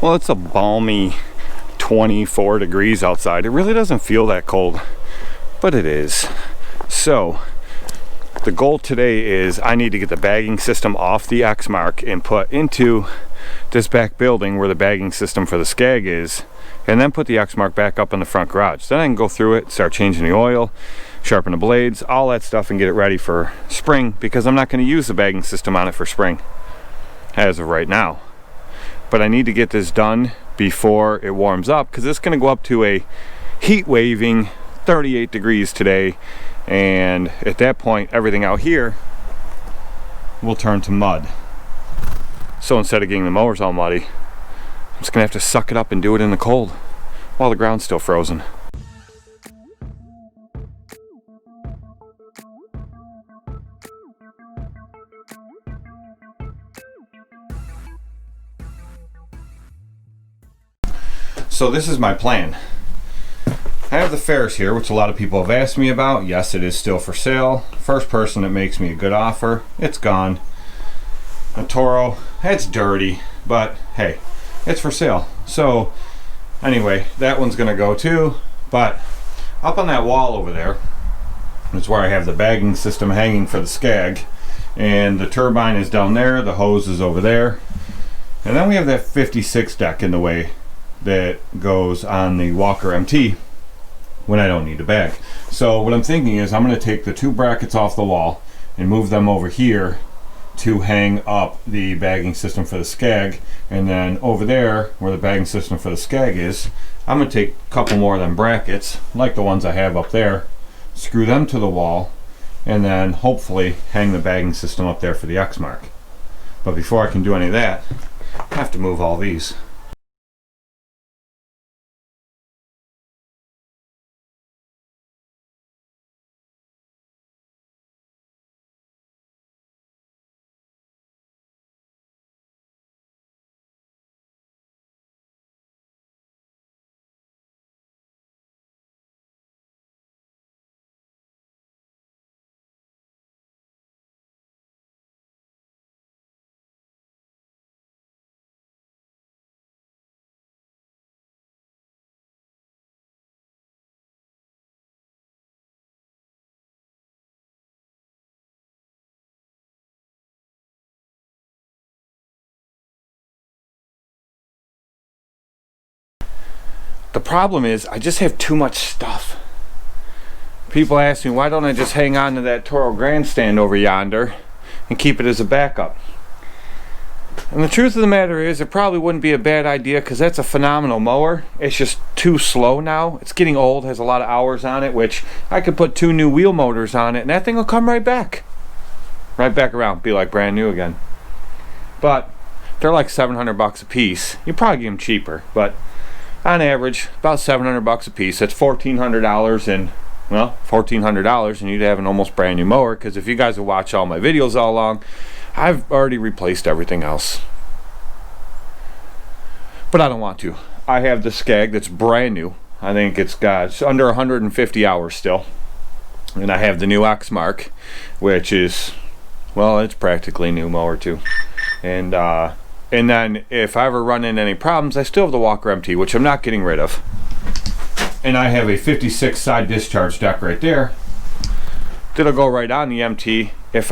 Well, it's a balmy 24 degrees outside. It really doesn't feel that cold, but it is. So the goal today is I need to get the bagging system off the Exmark and put into this back building where the bagging system for the skag is, and then put the Exmark back up in the front garage. Then I can go through it, start changing the oil, sharpen the blades, all that stuff, and get it ready for spring, because I'm not going to use the bagging system on it for spring as of right now. But I need to get this done before it warms up, because it's going to go up to a heat waving 38 degrees today, and at that point everything out here will turn to mud. So instead of getting the mowers all muddy, I'm just gonna have to suck it up and do it in the cold while the ground's still frozen. So this is my plan. I have the Ferris here, which a lot of people have asked me about. Yes, it is still for sale. First person that makes me a good offer, it's gone. A Toro, it's dirty, but hey, it's for sale. So anyway, that one's gonna go too. But up on that wall over there is where I have the bagging system hanging for the skag, and the turbine is down there, the hose is over there, and then we have that 56 deck in the way that goes on the Walker MT when I don't need a bag. So what I'm thinking is I'm going to take the two brackets off the wall and move them over here to hang up the bagging system for the skag, and then over there where the bagging system for the skag is, I'm going to take a couple more of them brackets like the ones I have up there, screw them to the wall, and then hopefully hang the bagging system up there for the Exmark. But before I can do any of that, I have to move all these. The problem is I just have too much stuff. People ask me, why don't I just hang on to that Toro grandstand over yonder and keep it as a backup? And the truth of the matter is, it probably wouldn't be a bad idea, because that's a phenomenal mower. It's just too slow now. It's getting old, has a lot of hours on it, which I could put 2 new wheel motors on it and that thing will come right back. Right back around, be like brand new again. But they're like $700 a piece. You probably get them cheaper, but on average, about $700 a piece. That's $1,400, and well, $1,400, and you'd have an almost brand new mower. Because if you guys have watched all my videos all along, I've already replaced everything else. But I don't want to. I have the skag that's brand new. I think it's under 150 hours still. And I have the new Exmark, which is, well, it's practically new mower too. And then if I ever run into any problems, I still have the Walker MT, which I'm not getting rid of. And I have a 56 side discharge deck right there that'll go right on the MT if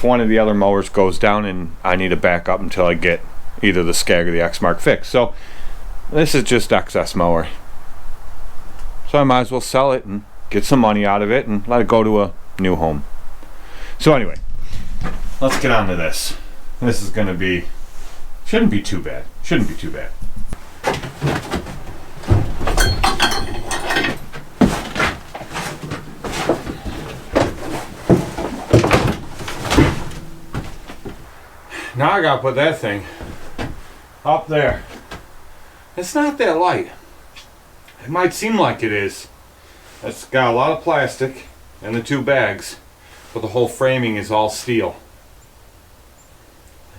one of the other mowers goes down and I need a backup until I get either the skag or the Exmark fixed. So this is just excess mower. So I might as well sell it and get some money out of it and let it go to a new home. So anyway, let's get on to this. This is going to be, shouldn't be too bad. Shouldn't be too bad. Now I gotta put that thing up there. It's not that light. It might seem like it is. It's got a lot of plastic and the 2 bags, but the whole framing is all steel.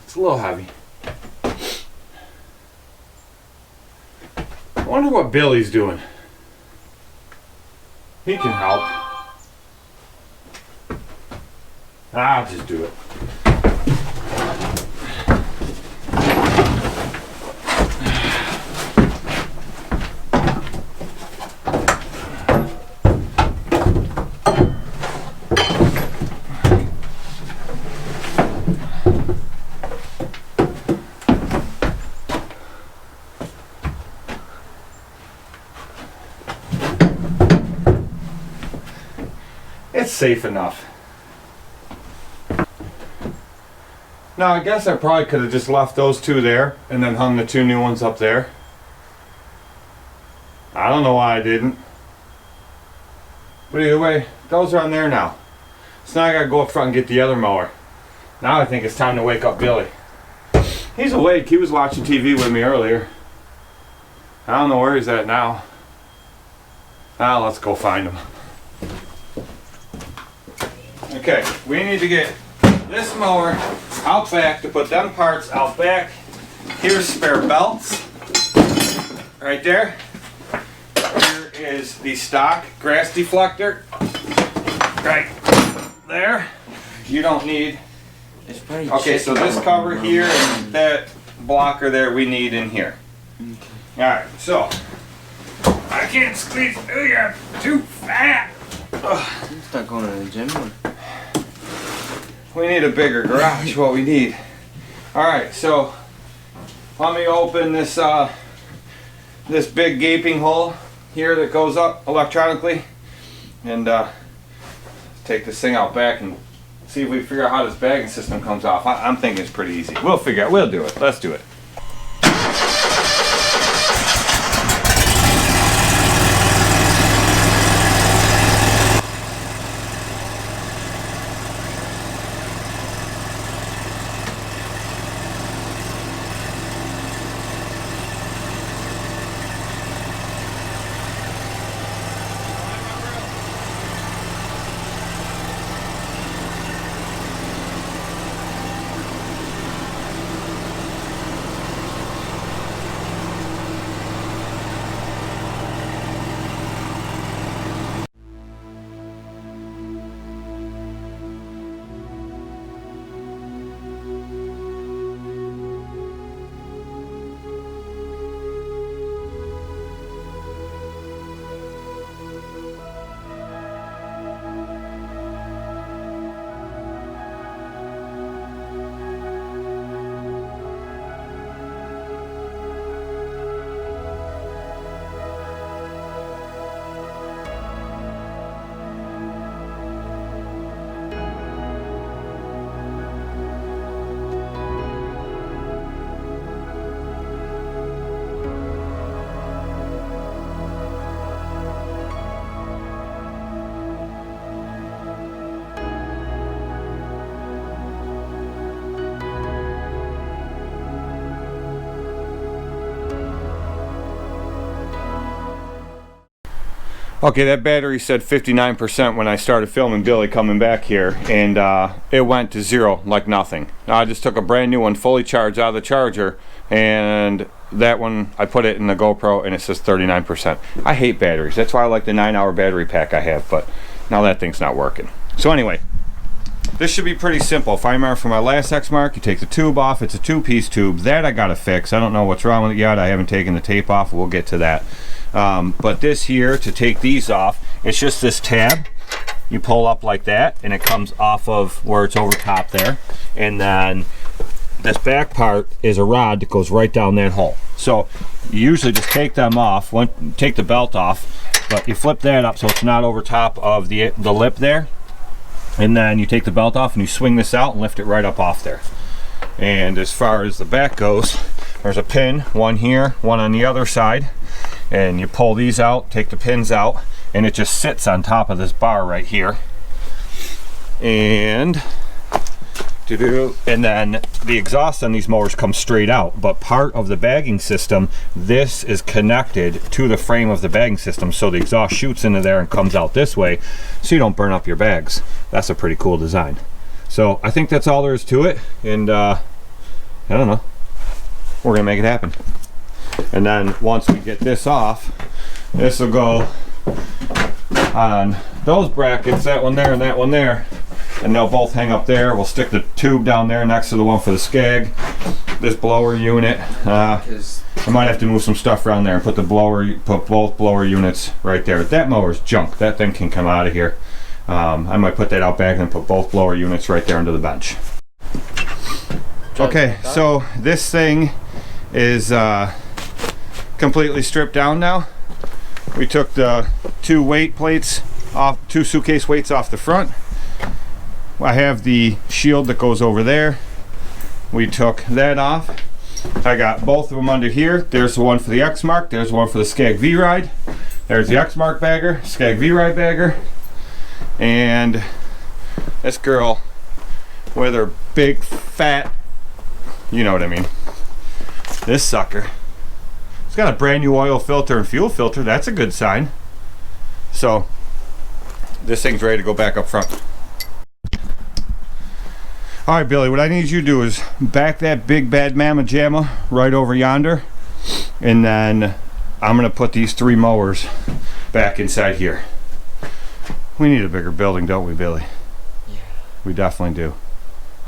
It's a little heavy. I wonder what Billy's doing. He can help. I'll just do it. it's safe enough. Now I guess I probably could have just left those two there and then hung the two new ones up there. I don't know why I didn't. But either way, those are on there now. So now I gotta go up front and get the other mower. Now I think it's time to wake up Billy. He's awake, he was watching TV with me earlier. I don't know where he's at now. Now let's go find him. Okay, we need to get this mower out back to put them parts out back. Here's spare belts. Right there. Here is the stock grass deflector. Right there. You don't need. Okay, so this cover here and that blocker there we need in here. Alright, so I can't squeeze through here, I'm too fat. You start going to the gym or? We need a bigger garage, what we need. Alright, so let me open this this big gaping hole here that goes up electronically and take this thing out back and see if we figure out how this bagging system comes off. I'm thinking it's pretty easy. We'll figure it out. We'll do it. Let's do it. Okay, that battery said 59% when I started filming Billy coming back here, and it went to zero like nothing. Now I just took a brand new one fully charged out of the charger, and that one I put it in the GoPro and it says 39%. I hate batteries. That's why I like the 9-hour battery pack I have, but now that thing's not working. So anyway, this should be pretty simple. If I remember from my last Exmark, you take the tube off. It's a 2-piece tube. That I gotta fix. I don't know what's wrong with it yet. I haven't taken the tape off. We'll get to that. But this here, to take these off, it's just this tab. You pull up like that, and it comes off of where it's over top there. And then this back part is a rod that goes right down that hole. So you usually just take them off, take the belt off, but you flip that up so it's not over top of the lip there. And then you take the belt off and you swing this out and lift it right up off there. And as far as the back goes, there's a pin, one here, one on the other side. And you pull these out, take the pins out, and it just sits on top of this bar right here. And then the exhaust on these mowers comes straight out, but part of the bagging system, this is connected to the frame of the bagging system, so the exhaust shoots into there and comes out this way, so you don't burn up your bags. That's a pretty cool design. So I think that's all there is to it, and I don't know, we're gonna make it happen. And then once we get this off, this will go on those brackets, that one there and that one there, and they'll both hang up there. We'll stick the tube down there next to the one for the skag. This blower unit, I might have to move some stuff around there and put both blower units right there. That mower's junk. That thing can come out of here. I might put that out back and put both blower units right there under the bench. Okay, so this thing is completely stripped down now. We took the two weight plates off, 2 suitcase weights off the front. I have the shield that goes over there. We took that off. I got both of them under here. There's the one for the Exmark. There's the one for the Skag V-Ride. There's the Exmark bagger, Skag V-Ride bagger. And this girl with her big fat, you know what I mean. This sucker. It's got a brand new oil filter and fuel filter. That's a good sign. So this thing's ready to go back up front. All right, Billy, what I need you to do is back that big bad mamma jamma right over yonder, and then I'm gonna put these 3 mowers back inside here. We need a bigger building, don't we, Billy? Yeah. We definitely do.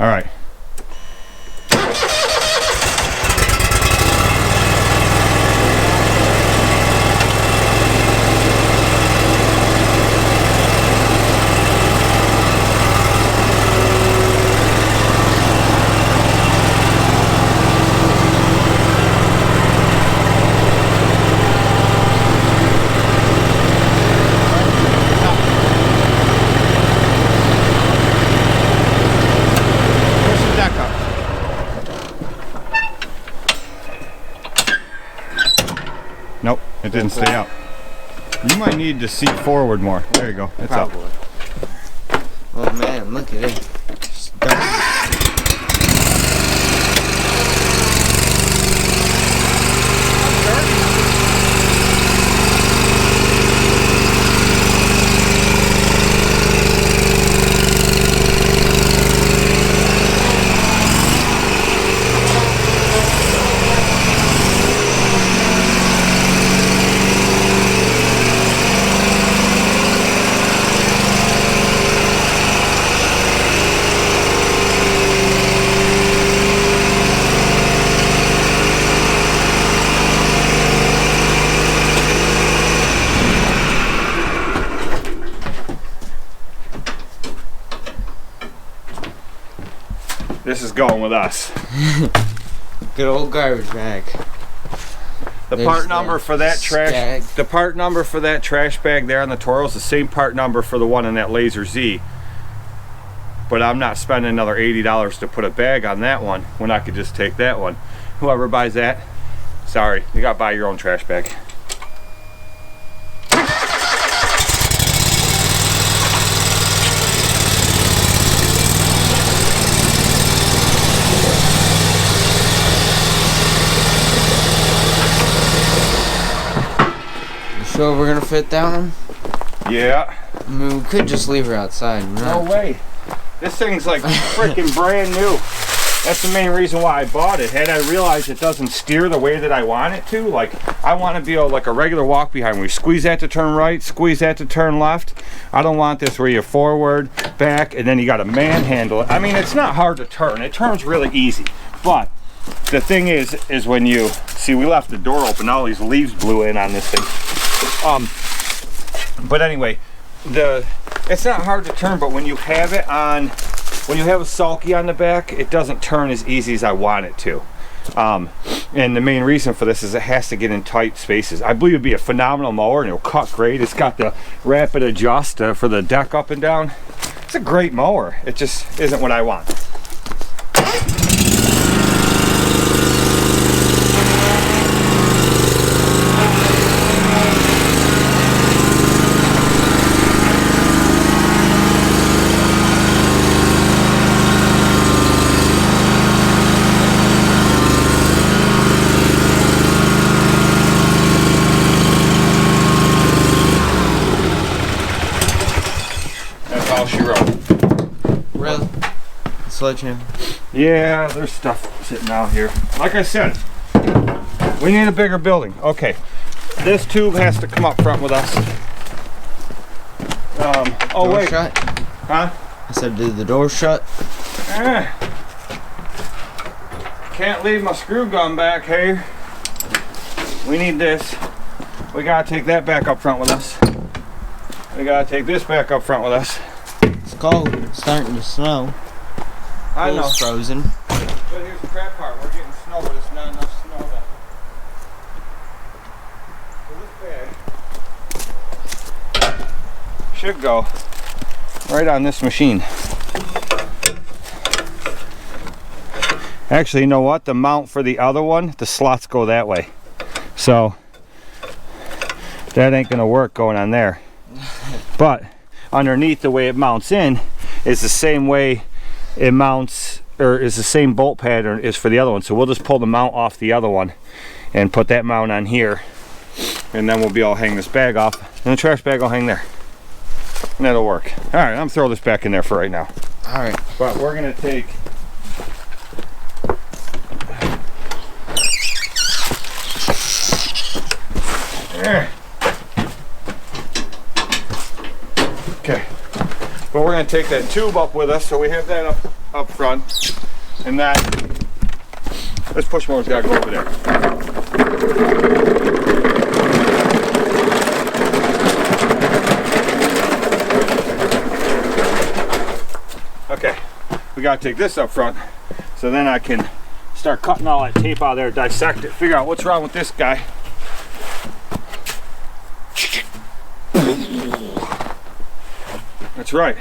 All right. Nope, it didn't stay out. You might need to seat forward more. There you go. It's Probably. up. Oh man, look at it. Just done. This is going with us. Good old garbage bag. The part number for that trash, skag. the part number for that trash bag there on the Toro is the same part number for the one in that Lazer Z. But I'm not spending another $80 to put a bag on that one when I could just take that one. Whoever buys that, sorry, you gotta buy your own trash bag. Sure we're gonna fit that one? Yeah. I mean, we could just leave her outside. No way. This thing's like freaking brand new. That's the main reason why I bought it. Had I realized it doesn't steer the way that I want it to, like I want to be like a regular walk behind where you squeeze that to turn right, squeeze that to turn left. I don't want this where you're forward, back, and then you got to manhandle it. I mean, it's not hard to turn. It turns really easy. But the thing is when you see, we left the door open, all these leaves blew in on this thing. But anyway, it's not hard to turn, but when you have it on, when you have a sulky on the back, it doesn't turn as easy as I want it to. And the main reason for this is it has to get in tight spaces. I believe it'd be a phenomenal mower and it'll cut great. It's got the rapid adjust for the deck up and down. It's a great mower. It just isn't what I want. She wrote. Really? Sledgehammer? Yeah, there's stuff sitting out here. Like I said, we need a bigger building. Okay, this tube has to come up front with us. Oh Door wait. shut? Huh? I said, did the door shut? Can't leave my screw gun back here. We need this. We gotta take that back up front with us. We gotta take this back up front with us. It's cold. It's starting to snow. I know. It's frozen. But here's the crap part. We're getting snow, but it's not enough snow to... So this bag should go right on this machine. Actually, you know what? The mount for the other one, the slots go that way. So that ain't gonna work going on there. But underneath, the way it mounts in is the same way it mounts, or is the same bolt pattern is for the other one. So we'll just pull the mount off the other one and put that mount on here, and then we'll be able to hang this bag off, and the trash bag will hang there, and that'll work. All right, I'm throwing this back in there for right now. All right. But we're gonna take okay. But we're gonna take that tube up with us, so we have that up front, and that this push motor's gotta go over there. Okay, we gotta take this up front, so then I can start cutting all that tape out of there, dissect it, figure out what's wrong with this guy. That's right,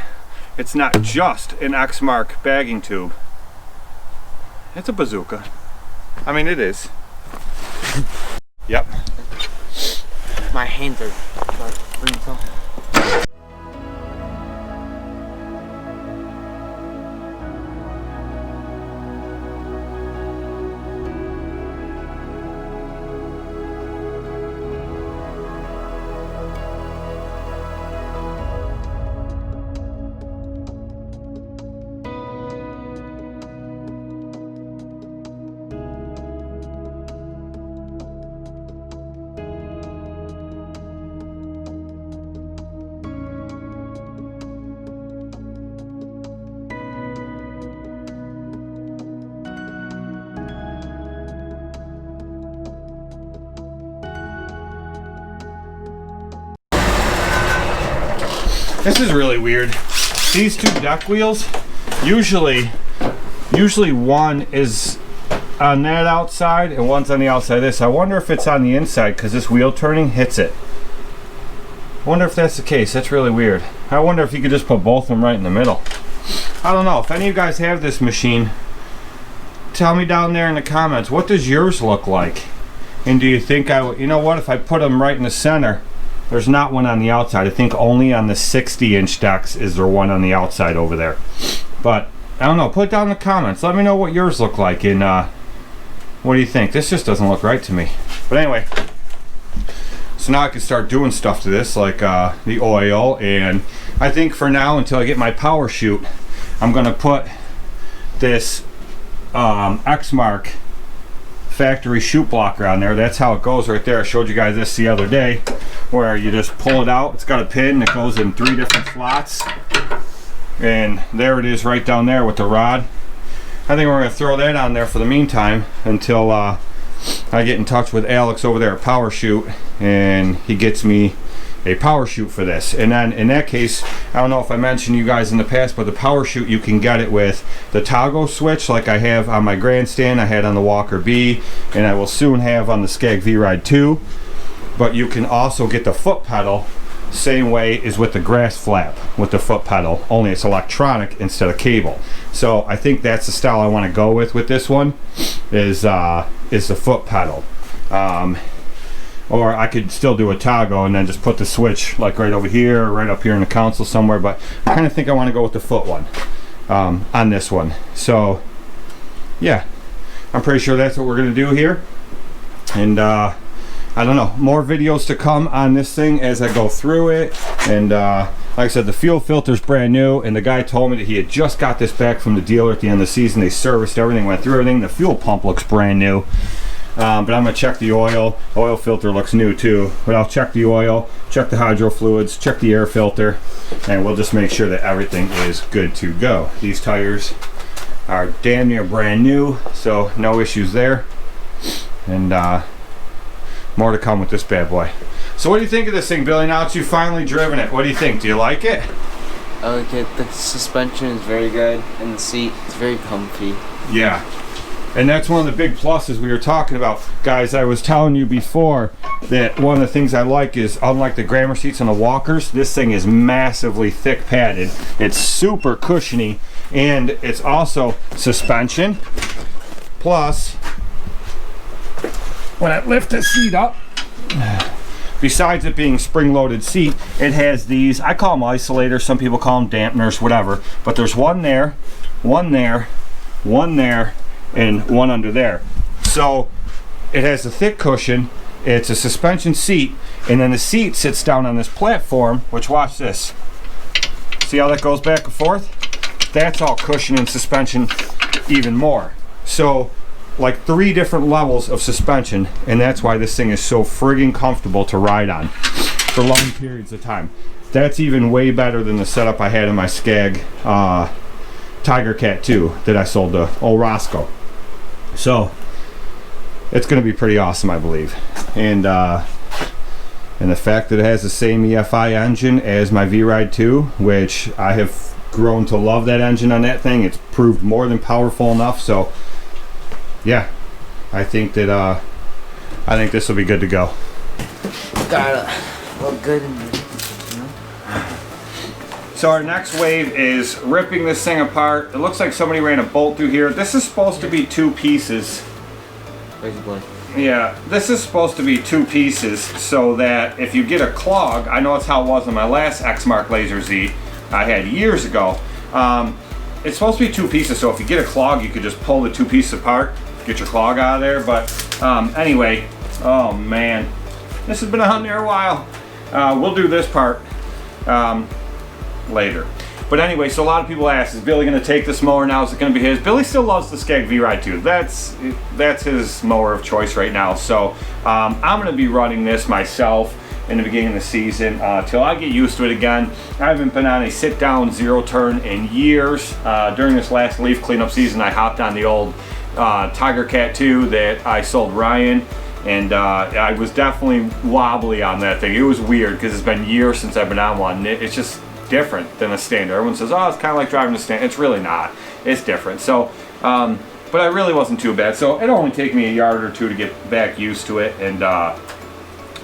it's not just an Exmark bagging tube. It's a bazooka. I mean, it is. Yep. My hands are about to freeze off. This is really weird. These two deck wheels, usually one is on that outside and one's on the outside of this. I wonder if it's on the inside because this wheel turning hits it. I wonder if that's the case. That's really weird. I wonder if you could just put both of them right in the middle. I don't know. If any of you guys have this machine, tell me down there in the comments, what does yours look like? And do you think I would, you know what, if I put them right in the center, there's not one on the outside. I think only on the 60-inch decks is there one on the outside over there. But I don't know. Put it down in the comments. Let me know what yours look like. And what do you think? This just doesn't look right to me. But anyway, so now I can start doing stuff to this, like the oil. And I think for now, until I get my power chute, I'm going to put this Exmark factory chute blocker on there. That's how it goes right there. I showed you guys this the other day, where you just pull it out. It's got a pin that goes in 3 different slots, and there it is right down there with the rod. I think we're going to throw that on there for the meantime until I get in touch with Alex over there at Power Chute, and he gets me a power chute for this. And then in that case, I don't know if I mentioned you guys in the past, but the power chute, you can get it with the toggle switch like I have on my grandstand, I had on the Walker B, and I will soon have on the Skag V-Ride 2. But you can also get the foot pedal same way as with the grass flap with the foot pedal, only it's electronic instead of cable. So I think that's the style I want to go with this one, is the foot pedal. Or I could still do a toggle and then just put the switch like right over here or right up here in the console somewhere, but I kind of think I want to go with the foot one on this one. So yeah, I'm pretty sure that's what we're going to do here. And I don't know, more videos to come on this thing as I go through it. And like I said, the fuel filter's brand new, and the guy told me that he had just got this back from the dealer at the end of the season. They serviced everything, went through everything. The fuel pump looks brand new. But I'm going to check the oil. The oil filter looks new too. But I'll check the oil, check the hydro fluids, check the air filter, and we'll just make sure that everything is good to go. These tires are damn near brand new, so no issues there. And more to come with this bad boy. So what do you think of this thing, Billy? Now that you've finally driven it, what do you think? Do you like it? I like it. The suspension is very good, and the seat is very comfy. Yeah. And that's one of the big pluses we were talking about. Guys, I was telling you before that one of the things I like is, unlike the grabber seats and the walkers, this thing is massively thick padded. It's super cushiony, and it's also suspension. Plus, when I lift the seat up, besides it being spring-loaded seat, it has these, I call them isolators, some people call them dampeners, whatever. But there's one there, one there, one there, and one under there. So it has a thick cushion, it's a suspension seat, and then the seat sits down on this platform, which, watch this. See how that goes back and forth? That's all cushion and suspension even more. So like 3 different levels of suspension, and that's why this thing is so friggin' comfortable to ride on for long periods of time. That's even way better than the setup I had in my Skag Tiger Cat 2 that I sold to old Roscoe. So it's going to be pretty awesome, I believe. And the fact that it has the same EFI engine as my V-Ride 2, which I have grown to love that engine on that thing. It's proved more than powerful enough. So yeah, I think that I think this will be good to go. Gotta look good in the, So our next wave is ripping this thing apart. It looks like somebody ran a bolt through here. This is supposed to be 2 pieces. basically. Yeah, this is supposed to be 2 pieces so that if you get a clog, I know that's how it was in my last Exmark Lazer Z I had years ago. It's supposed to be 2 pieces, so if you get a clog, you could just pull the 2 pieces apart, get your clog out of there. But anyway, oh man, this has been on there a while. We'll do this part later. But anyway, so a lot of people ask, is Billy going to take this mower now? Is it going to be his? Billy still loves the Skag V-Ride 2. That's his mower of choice right now. So I'm going to be running this myself in the beginning of the season till I get used to it again. I haven't been on a sit-down zero turn in years. During this last leaf cleanup season, I hopped on the old Tiger Cat 2 that I sold Ryan. And I was definitely wobbly on that thing. It was weird because it's been years since I've been on one. It's just different than a standard. Everyone says, oh, it's kind of like driving a standard. It's really not. It's different. So, but I really wasn't too bad. So it'll only take me a yard or 2 to get back used to it. And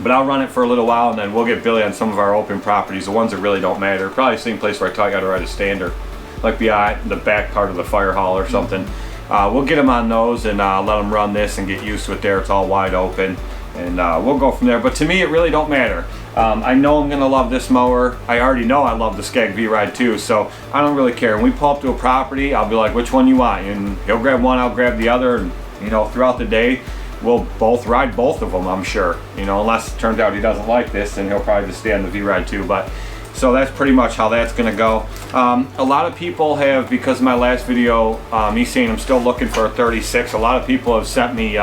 but I'll run it for a little while, and then we'll get Billy on some of our open properties, the ones that really don't matter. Probably the same place where I taught you how to ride a standard, like behind the back part of the fire hall or something. We'll get him on those and let him run this and get used to it there. It's all wide open, and we'll go from there. But to me, it really don't matter. I know I'm gonna love this mower. I already know I love the Skag V-Ride 2, so I don't really care. When we pull up to a property, I'll be like, which one you want? And he'll grab one, I'll grab the other, and you know, throughout the day, we'll both ride both of them, I'm sure. You know, unless it turns out he doesn't like this, then he'll probably just stay on the V-Ride 2. But so that's pretty much how that's gonna go. A lot of people have, because of my last video, me saying I'm still looking for a 36, a lot of people have sent me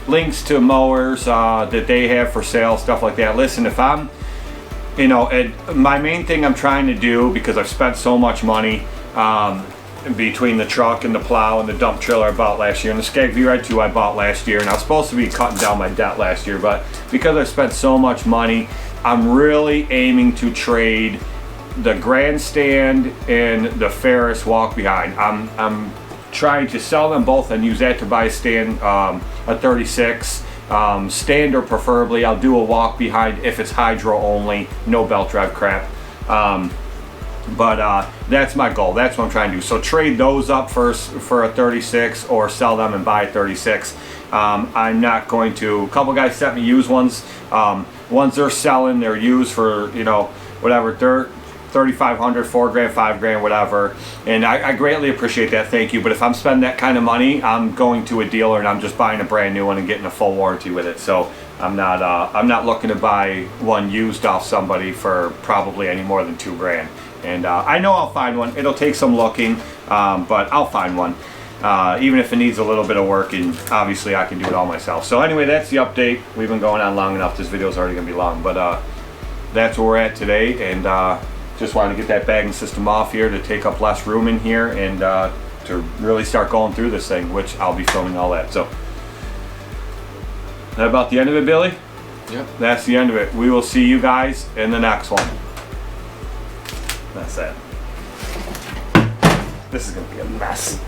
links to mowers that they have for sale, stuff like that. Listen, if I'm, you know, my main thing I'm trying to do, because I've spent so much money between the truck and the plow and the dump trailer I bought last year, and the Skag V-Ride 2 I bought last year, and I was supposed to be cutting down my debt last year, but because I spent so much money, I'm really aiming to trade the grandstand and the Ferris walk behind. I'm trying to sell them both and use that to buy a stand, a 36 standard preferably. I'll do a walk behind if it's hydro only, no belt drive crap. But that's my goal. That's what I'm trying to do. So trade those up first for a 36, or sell them and buy a 36. I'm not going to. A couple guys sent me used ones. Ones they're selling, they're used for, you know, whatever, they're $3,500, $4 grand, $5 grand, whatever. And I greatly appreciate that. Thank you. But if I'm spending that kind of money, I'm going to a dealer and I'm just buying a brand new one and getting a full warranty with it. So I'm not looking to buy one used off somebody for probably any more than $2 grand. And I know I'll find one. It'll take some looking, but I'll find one. Even if it needs a little bit of work, and obviously I can do it all myself. So anyway, that's the update. We've been going on long enough. This video is already going to be long, but that's where we're at today. And just wanted to get that bagging system off here to take up less room in here, and to really start going through this thing, which I'll be filming all that. So that about the end of it, Billy? Yep. That's the end of it. We will see you guys in the next one. That's it. This is going to be a mess.